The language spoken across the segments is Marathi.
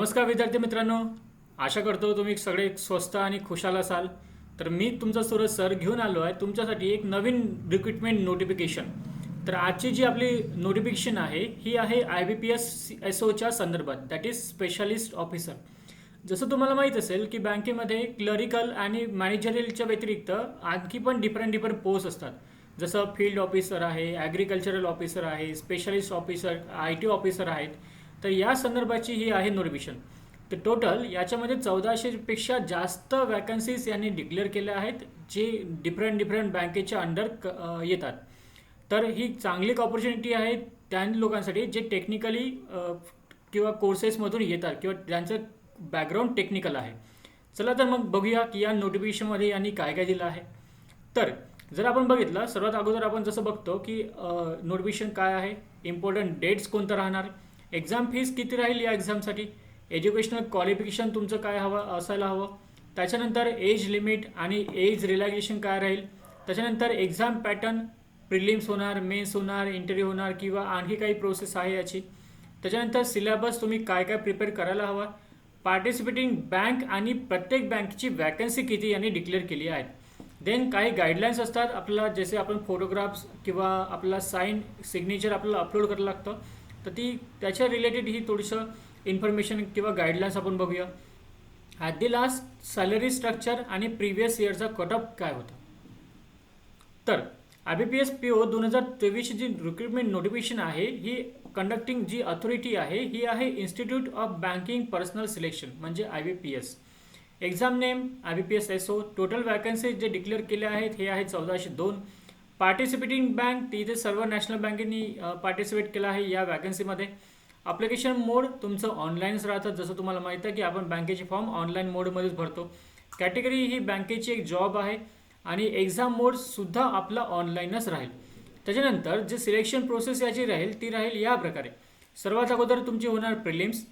नमस्कार विद्यार्थी मित्रांनो, आशा करतो तुम्ही सगळे स्वस्त आणि खुशाल असाल. तर मी तुमचा सूरज सर घेऊन आलो आहे तुमच्यासाठी एक नवीन रिक्रुटमेंट नोटिफिकेशन. तर आजची जी आपली नोटिफिकेशन आहे ही आहे IBPS SOच्या संदर्भात, दॅट इज स्पेशालिस्ट ऑफिसर. जसं तुम्हाला माहीत असेल की बँकेमध्ये क्लरिकल आणि मॅनेजरियलच्या व्यतिरिक्त आणखी पण डिफरंट पोस्ट असतात. जसं फील्ड ऑफिसर आहे, ॲग्रिकल्चरल ऑफिसर आहे, स्पेशालिस्ट ऑफिसर, IT ऑफिसर आहेत. तर या संदर्भाची ही आहे नोटिफिकेशन. तर टोटल याच्यामध्ये 1400 पेक्षा जास्त वॅकन्सीज यांनी डिक्लेअर केल्या आहेत, जे डिफरंट बँकेच्या अंडर येतात. तर ही चांगली ऑपॉर्च्युनिटी आहे त्या लोकांसाठी जे टेक्निकली किंवा कोर्सेसमधून येतात किंवा ज्यांचं बॅकग्राऊंड टेक्निकल आहे. चला तर मग बघूया की या नोटिफिकेशनमध्ये यांनी काय काय दिलं आहे. तर जर आपण बघितलं, सर्वात अगोदर आपण जसं बघतो की नोटिफिकेशन काय आहे, इम्पॉर्टंट डेट्स कोणतं राहणार, एक्झाम फीस किती राहील या एक्झामसाठी, एज्युकेशनल क्वालिफिकेशन तुमचं काय हवं असायला हवं, त्याच्यानंतर एज लिमिट आणि एज रिलॅक्सेशन काय राहील, त्याच्यानंतर एक्झाम पॅटर्न, प्रिलिम्स होणार, मेन्स होणार, इंटरव्ह्यू होणार किंवा आणखी काही प्रोसेस आहे याची, त्याच्यानंतर सिलेबस तुम्ही काय काय प्रिपेअर करायला हवा, पार्टिसिपेटिंग बँक आणि प्रत्येक बँकेची वॅकन्सी किती यांनी डिक्लेअर केली आहे. देन काही गाईडलाईन्स असतात आपल्याला, जसे आपण फोटोग्राफ्स किंवा आपला साईन सिग्नेचर आपल्याला अपलोड करावं लागतं. तर त्याच्या रिलेटेड ही थोडंसं इन्फॉर्मेशन किंवा गाईडलाईन्स आपण बघूया. At the last salary structure आणि प्रिव्हियस इयरचा कट ऑफ काय होता. तर IBPS PO 2023 जी रिक्रुटमेंट नोटिफिकेशन आहे ही कंडक्टिंग जी अथॉरिटी आहे ही आहे institute of banking personal selection म्हणजे IBPS. Exam name IBPS SO. Total vacancy जे डिक्लेअर केल्या आहेत हे आहे 1402. पार्टिसिपेटिंग बँक तिथे सर्व नॅशनल बँकेनी पार्टिसिपेट केलं आहे या वॅकन्सीमध्ये. अप्लिकेशन मोड तुमचं ऑनलाईनच राहतं, जसं तुम्हाला माहीत आहे की आपण बँकेचे फॉर्म ऑनलाईन मोडमध्येच भरतो. कॅटेगरी ही बँकेची एक जॉब आहे आणि एक्झाम मोडसुद्धा आपला ऑनलाईनच राहील. त्याच्यानंतर जे सिलेक्शन प्रोसेस याची राहील ती राहील या प्रकारे. सर्वात अगोदर तुमची होणार प्रिलिम्स.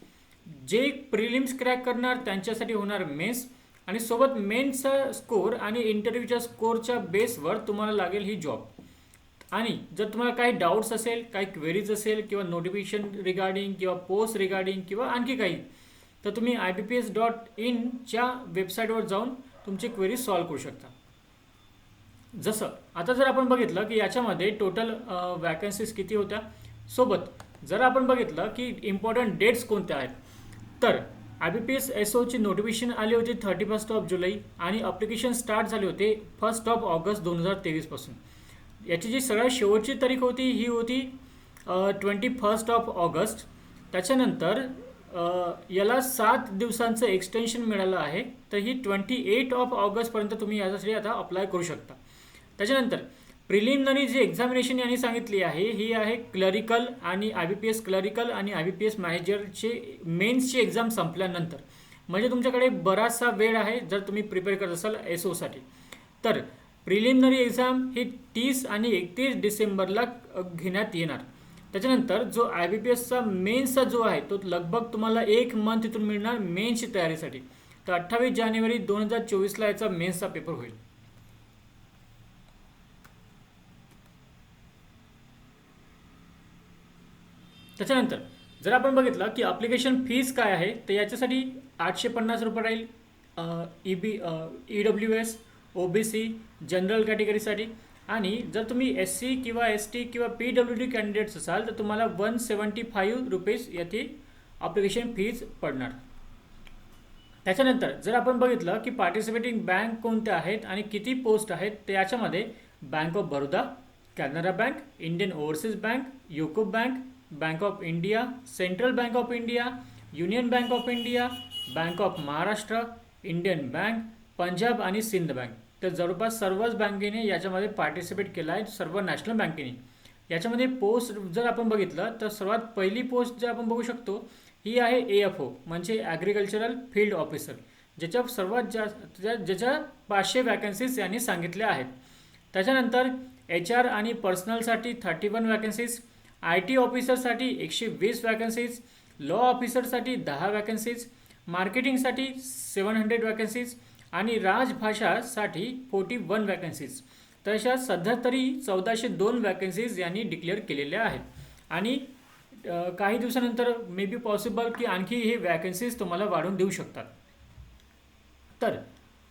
जे प्रिलिम्स क्रॅक करणार त्यांच्यासाठी होणार मेन्स आणि सोबत मेन्सचा स्कोर आणि इंटरव्ह्यूच्या स्कोरच्या बेसवर तुम्हाला लागेल ही जॉब. आणि जर तुम्हाला काही डाऊट्स असेल, काही क्वेरीज असेल किंवा नोटिफिकेशन रिगार्डिंग किंवा पोस्ट रिगार्डिंग किंवा आणखी काही, तर तुम्ही IBPS.in वेबसाईटवर जाऊन तुमची क्वेरी सॉल्व करू शकता. जसं आता जर आपण बघितलं की याच्यामध्ये टोटल वॅकन्सीज किती होत्या, सोबत जर आपण बघितलं की इम्पॉर्टंट डेट्स कोणत्या आहेत, तर IBPS SOची नोटिफिकेशन आली होती 31 जुलै आणि अप्लिकेशन स्टार्ट झाले होते 1 ऑगस्ट 2023 पासून. याची जी सगळ्यात शेवटची तारीख होती ही होती 21 ऑगस्ट. त्याच्यानंतर याला 7 दिवसांचं एक्सटेन्शन मिळालं आहे, तर ही 28 ऑगस्टपर्यंत तुम्ही याच्यासाठी आता अप्लाय करू शकता. त्याच्यानंतर प्रिलिमिनरी जी एक्झामिनेशन यांनी सांगितली आहे ही आहे क्लरिकल आणि IBPS क्लरिकल आणि IBPS मॅनेजरचे मेन्सची एक्झाम संपल्यानंतर. म्हणजे तुमच्याकडे बराचसा वेळ आहे जर तुम्ही प्रिपेअर करत असाल SOसाठी. तर प्रिलिमिनरी एक्झाम ही 30 आणि 31 डिसेंबरला घेण्यात येणार. त्याच्यानंतर जो IBPSचा मेन्सचा जो आहे तो लगभग तुम्हाला 1 मंथ इथून मिळणार मेन्सची तयारीसाठी. तर 28 जानेवारी 2024ला याचा मेन्सचा पेपर होईल. त्याच्यानंतर जर आपण बघितलं की ॲप्लिकेशन फीस काय आहे, तर याच्यासाठी 850 रुपये राहील EWS, OBC, जनरल कॅटेगरीसाठी. आणि जर तुम्ही SC किंवा ST किंवा PWD कॅन्डिडेट्स असाल तर तुम्हाला 175 रुपीज येथे ॲप्लिकेशन फीज पडणार. त्याच्यानंतर जर आपण बघितलं की पार्टिसिपेटिंग बँक कोणत्या आहेत आणि किती पोस्ट आहेत, तर याच्यामध्ये bank of Baroda, Canara bank, Indian overseas bank, UCO bank, bank of India, central bank of India, union bank of India, bank of Maharashtra, Indian bank, Punjab आणि सिंध बँक. तर जवळपास सर्वच बँकेने याच्यामध्ये पार्टिसिपेट केलं आहे, सर्व नॅशनल बँकेने. याच्यामध्ये पोस्ट जर आपण बघितलं तर सर्वात पहिली पोस्ट जर आपण बघू शकतो ही आहे AFO म्हणजे ॲग्रिकल्चरल फील्ड ऑफिसर, ज्याच्या ज्याच्या 500 वॅकन्सीज यांनी सांगितल्या आहेत. त्याच्यानंतर HR आणि पर्सनलसाठी 31 वॅकन्सीज, IT ऑफिसरसाठी 120 वॅकन्सीज, लॉ ऑफिसरसाठी 10 वॅकन्सीज, मार्केटिंगसाठी 700 वॅकन्सीज आणि राजभाषासाठी 41 वॅकन्सीज. तर अशा सध्या तरी 1402 वॅकन्सीज यांनी डिक्लेअर केलेल्या आहेत. आणि काही दिवसानंतर मे बी पॉसिबल की आणखी हे वॅकन्सीज तुम्हाला वाढवून देऊ शकतात. तर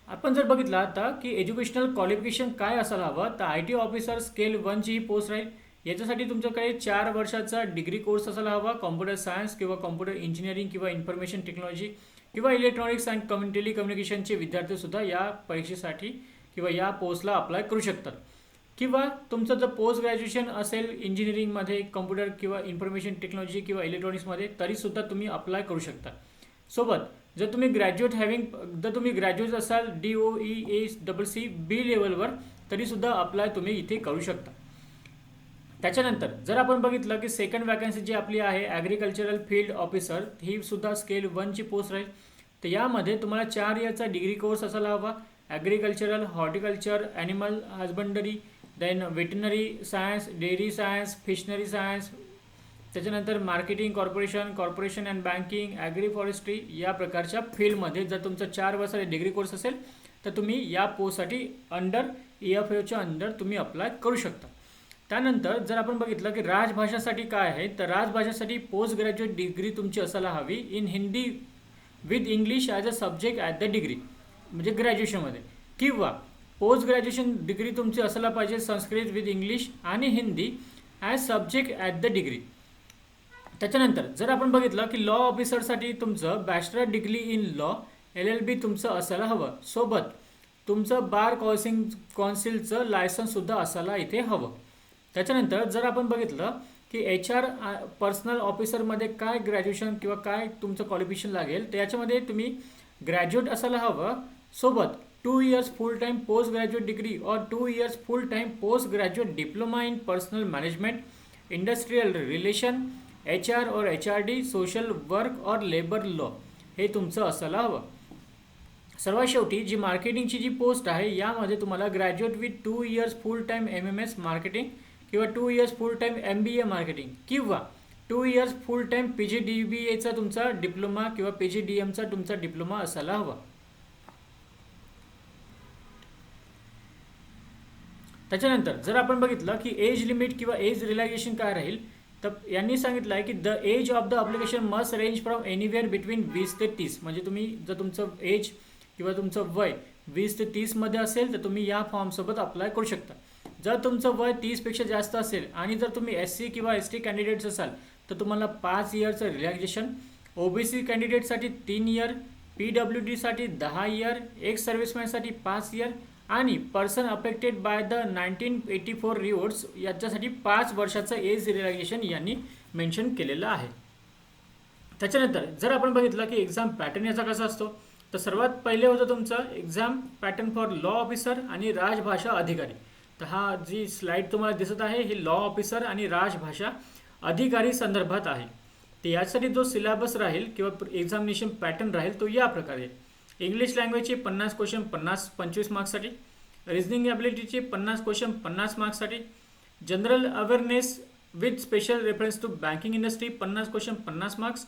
आपण जर बघितलं आता की एज्युकेशनल क्वालिफिकेशन काय असायला हवं, तर IT ऑफिसर स्केल 1ची ही पोस्ट राहील. याच्यासाठी तुमच्याकडे 4 वर्षाचा डिग्री कोर्स असायला हवा. कॉम्प्युटर सायन्स किंवा कॉम्प्युटर इंजिनिअरिंग किंवा इन्फॉर्मेशन टेक्नॉलॉजी किंवा इलेक्ट्रॉनिक्स अँड टेलिकम्युनिकेशनचे विद्यार्थीसुद्धा या परीक्षेसाठी किंवा या पोस्टला अप्लाय करू शकतात. किंवा तुमचं जर पोस्ट ग्रॅज्युएशन असेल इंजिनिअरिंगमध्ये, कॉम्प्युटर किंवा इन्फॉर्मेशन टेक्नॉलॉजी किंवा इलेक्ट्रॉनिक्समध्ये, तरीसुद्धा तुम्ही अप्लाय करू शकता. सोबत जर तुम्ही ग्रॅज्युएट असाल DOEACC B लेवलवर, तरीसुद्धा अप्लाय तुम्ही इथे करू शकता. त्याच्यानंतर जर आपण बघितलं की सेकंड वॅकन्सी जी आपली आहे ॲग्रिकल्चरल फील्ड ऑफिसर, ही सुद्धा स्केल 1ची पोस्ट राहील. तर यामध्ये तुम्हाला 4 इयरचा डिग्री कोर्स असायला हवा. Agricultural, horticulture, animal husbandry, then veterinary science, dairy science, fishery science, त्याच्यानंतर marketing, corporation and banking, agri forestry या प्रकारच्या फील्डमध्ये जर तुमचा 4 वर्षाचा डिग्री कोर्स असेल तर तुम्ही या पोस्टसाठी अंडर EFOच्या अंडर तुम्ही अप्लाय करू शकता. त्यानंतर जर आपण बघितलं की राजभाषासाठी काय आहे, तर राजभाषासाठी पोस्ट ग्रॅज्युएट डिग्री तुमची असायला हवी in Hindi with English as a subject at the degree, म्हणजे ग्रॅज्युएशनमध्ये, किंवा पोस्ट ग्रॅज्युएशन डिग्री तुमची असायला पाहिजे संस्कृत विथ इंग्लिश आणि Hindi as subject at the degree. त्याच्यानंतर जर आपण बघितलं की लॉ ऑफिसरसाठी तुमचं bachelor degree in law LLB तुमचं असायला हवं. सोबत तुमचं बार कौन्सिलचं लायसन्ससुद्धा असायला इथे हवं. त्याच्यानंतर जर आपण बघितलं की HR पर्सनल ऑफिसरमध्ये काय ग्रॅज्युएशन किंवा काय तुमचं क्वालिफिकेशन लागेल, तर याच्यामध्ये तुम्ही ग्रॅज्युएट असायला हवं. सोबत 2 इयर्स फुल टाईम पोस्ट ग्रॅज्युएट डिग्री और 2 years full time post graduate diploma in personal management, industrial relation, HR और HRD, सोशल वर्क और लेबर लॉ हे तुमचं असायला हवं. सर्वात शेवटी जी मार्केटिंगची जी पोस्ट आहे, यामध्ये तुम्हाला graduate with 2 years full time MMS marketing किंवा 2 इयर्स फुल टाईम MBA मार्केटिंग किंवा 2 इयर्स फुल टाईम PGDBAचा तुमचा डिप्लोमा किंवा PGDMचा तुमचा डिप्लोमा असायला हवा. त्याच्यानंतर जर आपण बघितलं की एज लिमिट किंवा एज रिलॅक्सेशन काय राहील, तर यांनी सांगितलं आहे की the age of the application must range from anywhere between 20 ते 30. म्हणजे तुम्ही जर तुमचं एज किंवा तुमचं वय 20 ते 30मध्ये असेल तर तुम्ही या फॉर्मसोबत अप्लाय करू शकता. जर तुमचं वय 30पेक्षा जास्त असेल आणि जर तुम्ही SC किंवा ST कॅन्डिडेट्स असाल तर तुम्हाला 5 इयरचं रिलॅक्सेशन, OBC कॅन्डिडेटसाठी 3 इयर, PWDसाठी 10 इयर, एक्स सर्व्हिसमॅनसाठी 5 इयर आणि person affected by the 1984 riots याच्यासाठी 5 वर्षाचं एज रिलॅक्सेशन यांनी मेन्शन केलेलं आहे. त्याच्यानंतर जर आपण बघितलं की एक्झाम पॅटर्न याचा कसा असतो, तर सर्वात पहिले होतं तुमचं exam pattern for law officer आणि राजभाषा अधिकारी. तर हा जी स्लाईड तुम्हाला दिसत आहे ही लॉ ऑफिसर आणि राजभाषा अधिकारी संदर्भात आहे. तर यासाठी जो सिलेबस राहील किंवा एक्झामिनेशन पॅटर्न राहील तो या प्रकारे: इंग्लिश लँग्वेजचे 50 क्वेश्चन 25 मार्क्ससाठी, रिजनिंग ॲबिलिटीचे 50 क्वेश्चन 50 मार्क्ससाठी, general awareness with special reference to banking industry 50 question 50 marks.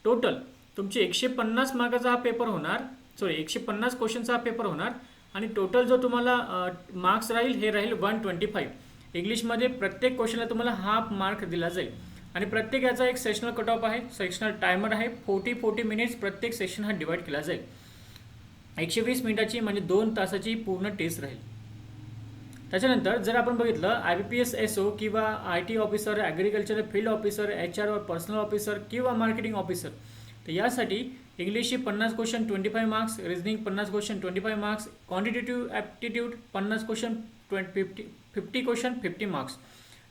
Total तुमचे 150 मार्काचा हा पेपर होणार, 150 क्वेश्चनचा हा पेपर होणार आणि टोटल जो तुम्हाला मार्क्स राहील हे राहील 125. इंग्लिशमध्ये प्रत्येक क्वेश्चनला तुम्हाला हाफ मार्क दिला जाईल आणि प्रत्येक याचा एक सेशनल कट ऑफ आहे, सेशनल टायमर आहे. 40 मिनिट्स प्रत्येक सेशन हा डिवाइड केला जाईल. 120 मिनिटाची म्हणजे 2 तासाची पूर्ण टेस्ट राहील. त्याच्यानंतर जर आपण बघितलं IBPS SO किंवा IT officer, agriculture field officer, HR और पर्सनल ऑफिसर किंवा मार्केटिंग ऑफिसर, तर यासाठी इंग्लिशची 50 question 25 marks, reasoning 50 question 25 marks, quantitative aptitude 50 question 50 question 50 marks.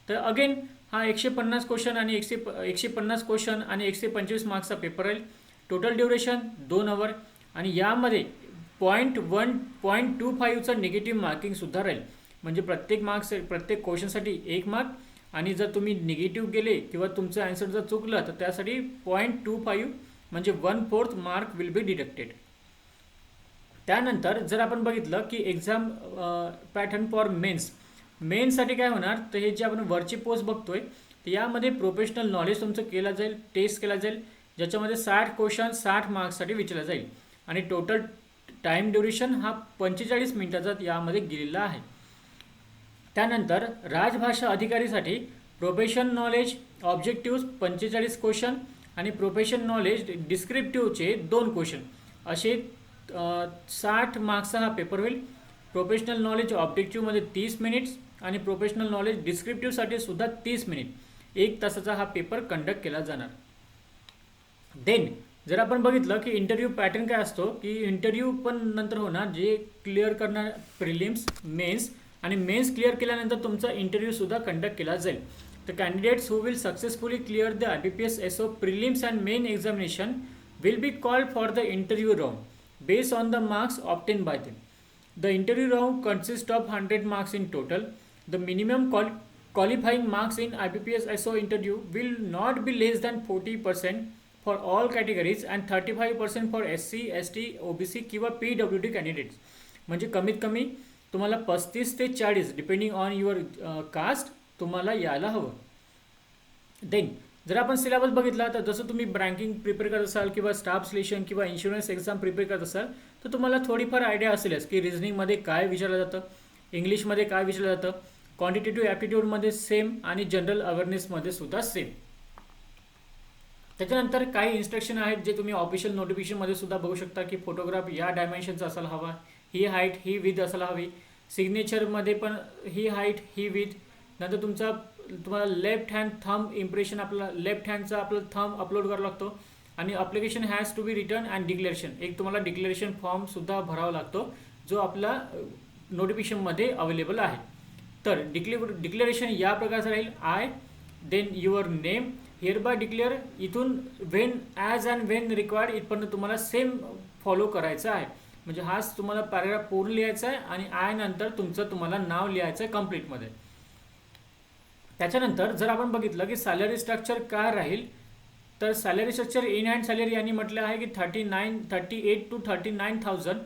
तर अगेन हा 150 क्वेश्चन आणि 150 क्वेश्चन आणि 125 मार्क्सचा पेपर राहील. टोटल ड्युरेशन 2 आवर आणि यामध्ये 0.25चं निगेटिव्ह मार्किंगसुद्धा राहील. म्हणजे प्रत्येक क्वेश्चनसाठी 1 मार्क आणि जर तुम्ही निगेटिव्ह गेले किंवा तुमचं आन्सर जर चुकलं तर त्यासाठी 0.25 म्हणजे 1/4 मार्क विल बी डिडक्टेड. त्यानंतर जर आपण बघितलं की एक्झाम पॅटर्न फॉर मेन्ससाठी काय होणार, तर हे जे आपण वरची पोस्ट बघतोय तर यामध्ये प्रोफेशनल नॉलेज तुमचं केलं जाईल, टेस्ट केला जाईल, ज्याच्यामध्ये 60 क्वेश्चन 60 मार्क्ससाठी विचारला जाईल आणि टोटल टाईम ड्युरेशन हा 45 मिनिटाचा यामध्ये गेलेला आहे. त्यानंतर राजभाषा अधिकारीसाठी प्रोफेशन नॉलेज ऑब्जेक्टिव्ह 45 क्वेश्चन आणि प्रोफेशन नॉलेज डिस्क्रिप्टिव्हचे 2 क्वेश्चन असे 60 मार्क्सचा हा पेपर होईल. प्रोफेशनल नॉलेज ऑब्जेक्टिव्हमध्ये 30 मिनिट्स आणि प्रोफेशनल नॉलेज डिस्क्रिप्टिव्हसाठी सुद्धा 30 मिनिट, 1 तासाचा हा पेपर कंडक्ट केला जाणार. देन जर आपण बघितलं की इंटरव्ह्यू पॅटर्न काय असतो, की इंटरव्ह्यू पण नंतर होणार जे क्लिअर करणार प्रिलिम्स मेन्स, आणि मेन्स क्लिअर केल्यानंतर तुमचा इंटरव्ह्यू सुद्धा कंडक्ट केला जाईल. The candidates who will successfully clear the IBPS SO prelims and main examination will be called for the interview round based on the marks obtained by them. The interview round consists of 100 marks in total. The minimum qualifying marks in IBPS SO interview will not be less than 40% for all categories and 35% for SC, ST, OBC किंवा PWD candidates. म्हणजे कमीत कमी तुम्हाला 35 ते 40 डिपेंडिंग ऑन युअर कास्ट तुम्हाला यायला हवं. देन जर आपण सिलेबस बघितला तर जसं तुम्ही बँकिंग प्रिपेअर करत असाल किंवा स्टाफ सिलेक्शन किंवा इन्शुरन्स एक्झाम प्रिपेअर करत असाल तर तुम्हाला थोडीफार आयडिया असेलच की रिझनिंगमध्ये काय विचारलं जातं, इंग्लिशमध्ये काय विचारलं जातं, क्वांटिटेटिव्ह ॲप्टिट्यूडमध्ये सेम आणि जनरल अवेअरनेसमध्ये सुद्धा सेम. त्याच्यानंतर काही इन्स्ट्रक्शन आहेत जे तुम्ही ऑफिशियल नोटिफिकेशनमध्ये सुद्धा बघू शकता की फोटोग्राफ या डायमेन्शनचा असायला हवा, ही हाईट ही विथ असायला हवी, सिग्नेचरमध्ये पण ही हाईट ही विथ, नंतर तुम्हाला लेफ्ट हँड थंब इम्प्रेशन आपला लेफ्ट हँडचा आपला थंब अपलोड करावा लागतो आणि application has to be written and declaration, एक तुम्हाला डिक्लेरेशन फॉर्म सुद्धा भरावा लागतो जो आपला नोटिफिकेशनमध्ये अवेलेबल आहे. तर डिक्लेरेशन या प्रकारचं राहील. I then your name hereby declare, इथून when as and when required इथपर्यंत तुम्हाला सेम फॉलो करायचं आहे. म्हणजे हाच तुम्हाला पॅराग्राफ पूर्ण लिहायचा आहे आणि आय नंतर तुम्हाला नाव लिहायचं आहे कम्प्लीटमध्ये. त्याच्यानंतर जर आपण बघितलं की सॅलरी स्ट्रक्चर काय राहील तर salary structure in hand salary यांनी म्हटलं आहे की 38 to 39,000.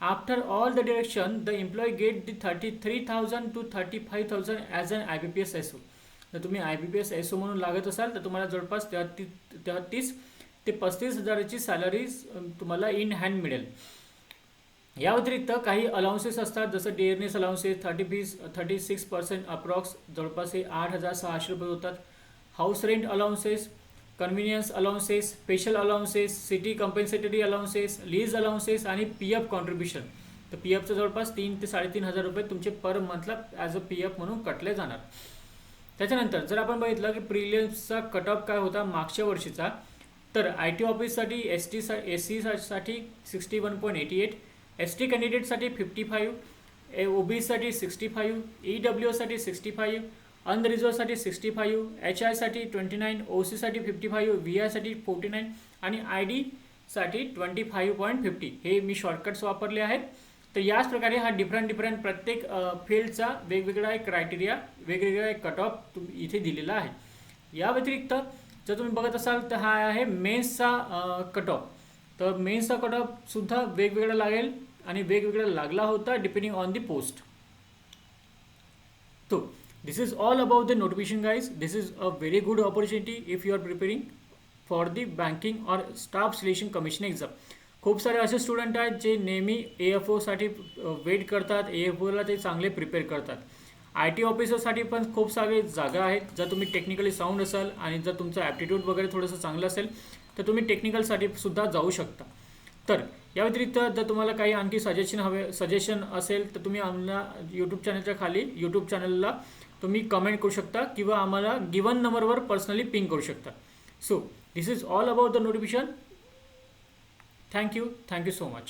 After all the direction the employee get the 33,000 to 35,000 as on IBPS SO. जर तुम्ही IBPS SO म्हणून लागत असाल तर तुम्हाला जवळपास 33 ते 35,000ची सॅलरी तुम्हाला इन हँड मिळेल. या व्यतिरिक्त काही अलाउन्सेस असतात जसं डिअरनेस अलाउन्सेस 36% अप्रॉक्स जवळपास हे 8,600 रुपये होतात. House rent allowances, convenience allowances, special allowances, city compensatory allowances, lease allowances आणि PF कॉन्ट्रीब्युशन. तर PFचं जवळपास 3,000 ते 3,500 रुपये तुमचे पर मंथला ॲज अ PF म्हणून कटले जाणार. त्याच्यानंतर जर आपण बघितलं की प्रिलिम्सचा कट ऑफ काय होता मागच्या वर्षीचा, तर IT ऑफिससाठी SC साठी 61.88, ST कॅन्डिडेटसाठी 55, OBCसाठी 65, EWO साठी 65, अनरिझर्वसाठी 65, HI साठी 29, OC साठी 55, VI साठी 49 आणि ID साठी 25.50. हे मी शॉर्टकट्स वापरले आहेत. तर याच प्रकारे हा डिफरंट प्रत्येक फील्डचा वेगवेगळा एक क्रायटेरिया, वेगवेगळा एक कट ऑफ इथे दिलेला आहे. या व्यतिरिक्त जर तुम्ही बघत असाल तर हा आहे मेन्सचा कट ऑफ. तर मेन्सचा कट ऑफ सुद्धा वेगवेगळा लागेल आणि वेगवेगळा लागला होता डिपेंडिंग ऑन द पोस्ट. तो this is all about the notification guys. This is a very good opportunity if you are preparing for the banking or staff selection commission exam. खूप सारे असे स्टुडंट आहेत जे नेहमी AFOसाठी वेट करतात, AFOला ते चांगले प्रिपेअर करतात. IT ऑफिसरसाठी पण खूप सारे जागा आहेत. जर तुम्ही टेक्निकली साऊंड असाल आणि जर तुमचं ॲप्टिट्यूड वगैरे थोडंसं चांगलं असेल तर तुम्ही टेक्निकलसाठी सुद्धा जाऊ शकता. तर या व्यतिरिक्त जर तुम्हाला काही आणखी सजेशन असेल तर तुम्ही आम्हाला यूट्यूब चॅनलच्या खाली यूट्यूब चॅनलला तुम्ही कमेंट करू शकता किंवा आम्हाला गिवन नंबरवर पर्सनली पिंग करू शकता. So this is all about the notification. Thank you so much.